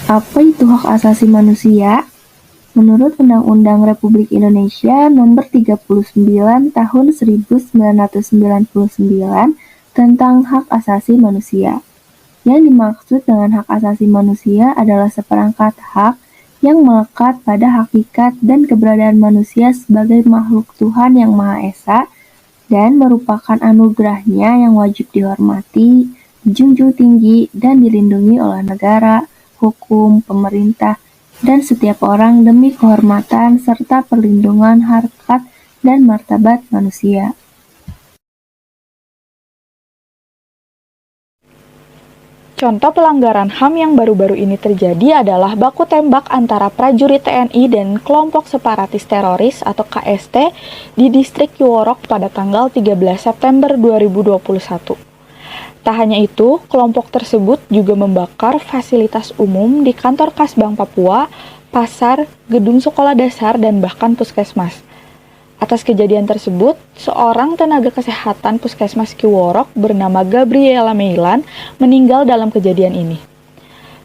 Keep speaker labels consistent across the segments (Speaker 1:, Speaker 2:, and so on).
Speaker 1: Apa itu hak asasi manusia? Menurut Undang-Undang Republik Indonesia Nomor 39 Tahun 1999 tentang Hak Asasi Manusia. Yang dimaksud dengan hak asasi manusia adalah seperangkat hak yang melekat pada hakikat dan keberadaan manusia sebagai makhluk Tuhan yang Maha Esa dan merupakan anugerahnya yang wajib dihormati, dijunjung tinggi, dan dilindungi oleh negara, hukum, pemerintah, dan setiap orang demi kehormatan serta perlindungan harkat dan martabat manusia.
Speaker 2: Contoh pelanggaran HAM yang baru-baru ini terjadi adalah baku tembak antara prajurit TNI dan kelompok separatis teroris atau KST di distrik Kiworok pada tanggal 13 September 2021. Tak hanya itu, kelompok tersebut juga membakar fasilitas umum di kantor Kasbang Papua, pasar, gedung sekolah dasar, dan bahkan puskesmas. Atas kejadian tersebut, seorang tenaga kesehatan Puskesmas Kiworok bernama Gabriela Meilan meninggal dalam kejadian ini.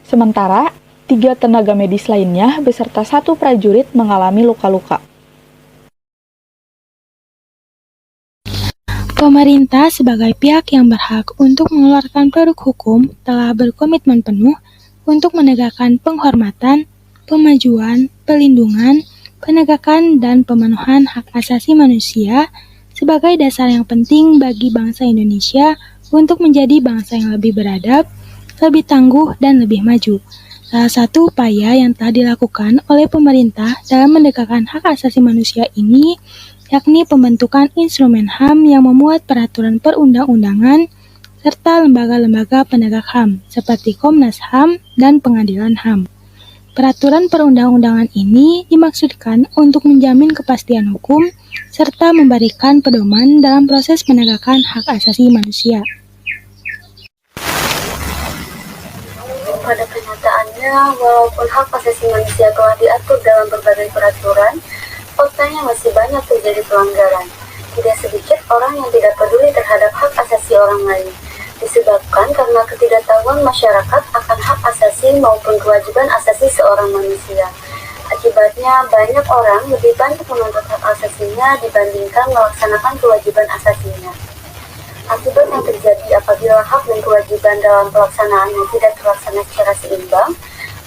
Speaker 2: Sementara, 3 tenaga medis lainnya beserta 1 prajurit mengalami luka-luka.
Speaker 3: Pemerintah sebagai pihak yang berhak untuk mengeluarkan produk hukum telah berkomitmen penuh untuk menegakkan penghormatan, pemajuan, pelindungan, penegakan dan pemenuhan hak asasi manusia sebagai dasar yang penting bagi bangsa Indonesia untuk menjadi bangsa yang lebih beradab, lebih tangguh, dan lebih maju. Salah satu upaya yang telah dilakukan oleh pemerintah dalam menegakkan hak asasi manusia ini yakni pembentukan instrumen HAM yang memuat peraturan perundang-undangan serta lembaga-lembaga penegak HAM seperti Komnas HAM dan Pengadilan HAM. Peraturan perundang-undangan ini dimaksudkan untuk menjamin kepastian hukum serta memberikan pedoman dalam proses penegakan hak asasi manusia.
Speaker 4: Pada kenyataannya, walaupun hak asasi manusia telah diatur dalam berbagai peraturan, faktanya masih banyak terjadi pelanggaran. Tidak sedikit orang yang tidak peduli terhadap hak asasi orang lain, disebabkan karena ketidaktahuan masyarakat akan hak asasi maupun kewajiban asasi seorang manusia. Akibatnya, banyak orang lebih banyak menuntut hak asasinya dibandingkan melaksanakan kewajiban asasinya. Akibat yang terjadi apabila hak dan kewajiban dalam pelaksanaannya tidak terlaksana secara seimbang,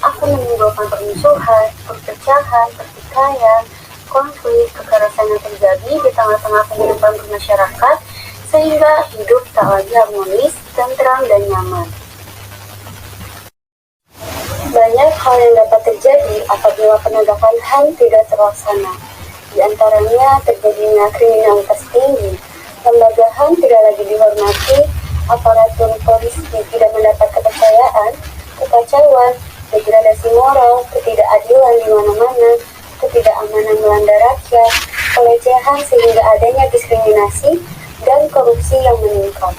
Speaker 4: akan menimbulkan permusuhan, perpecahan, pertikaian, konflik, kekerasan yang terjadi di tengah-tengah kehidupan bermasyarakat, sehingga hidup tak lagi harmonis, tentram, dan nyaman. Banyak hal yang dapat terjadi apabila penegakan HAM tidak terlaksana. Di antaranya terjadinya kriminalitas tinggi, lembaga HAM tidak lagi dihormati, aparatur polisi tidak mendapat kepercayaan, kekacauan, degradasi moral, ketidakadilan di mana-mana, ketidakamanan melanda rakyat, pelecehan sehingga adanya diskriminasi, dan korupsi yang meningkat.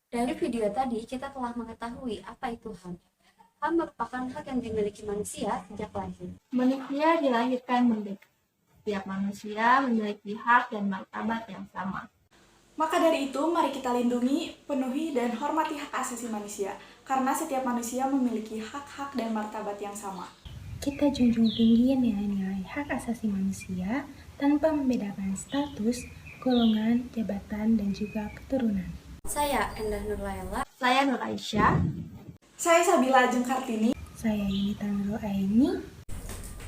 Speaker 5: Dari video tadi, kita telah mengetahui apa itu HAM. HAM merupakan hak yang dimiliki manusia sejak lahir.
Speaker 6: Manusia dilahirkan merdeka. Setiap manusia memiliki hak dan martabat yang sama.
Speaker 7: Maka dari itu, mari kita lindungi, penuhi, dan hormati hak asasi manusia, karena setiap manusia memiliki hak-hak dan martabat yang sama.
Speaker 3: Kita junjung tinggi nilai-nilai hak asasi manusia tanpa membedakan status, golongan, jabatan, dan juga keturunan.
Speaker 5: Saya Endah Nurlaila.
Speaker 6: Saya Nur Aisyah.
Speaker 7: Saya Sabila Ajeng Kartini.
Speaker 3: Saya Yunita Nurul Aini.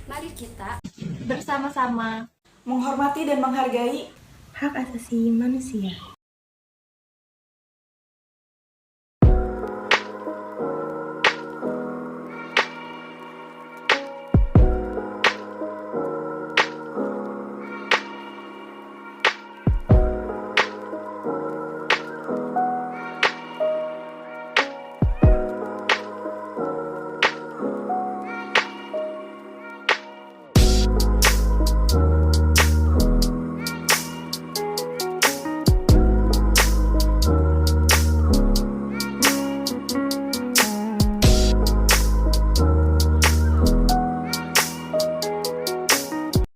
Speaker 5: Mari kita
Speaker 6: bersama-sama
Speaker 7: menghormati dan menghargai
Speaker 3: hak asasi manusia.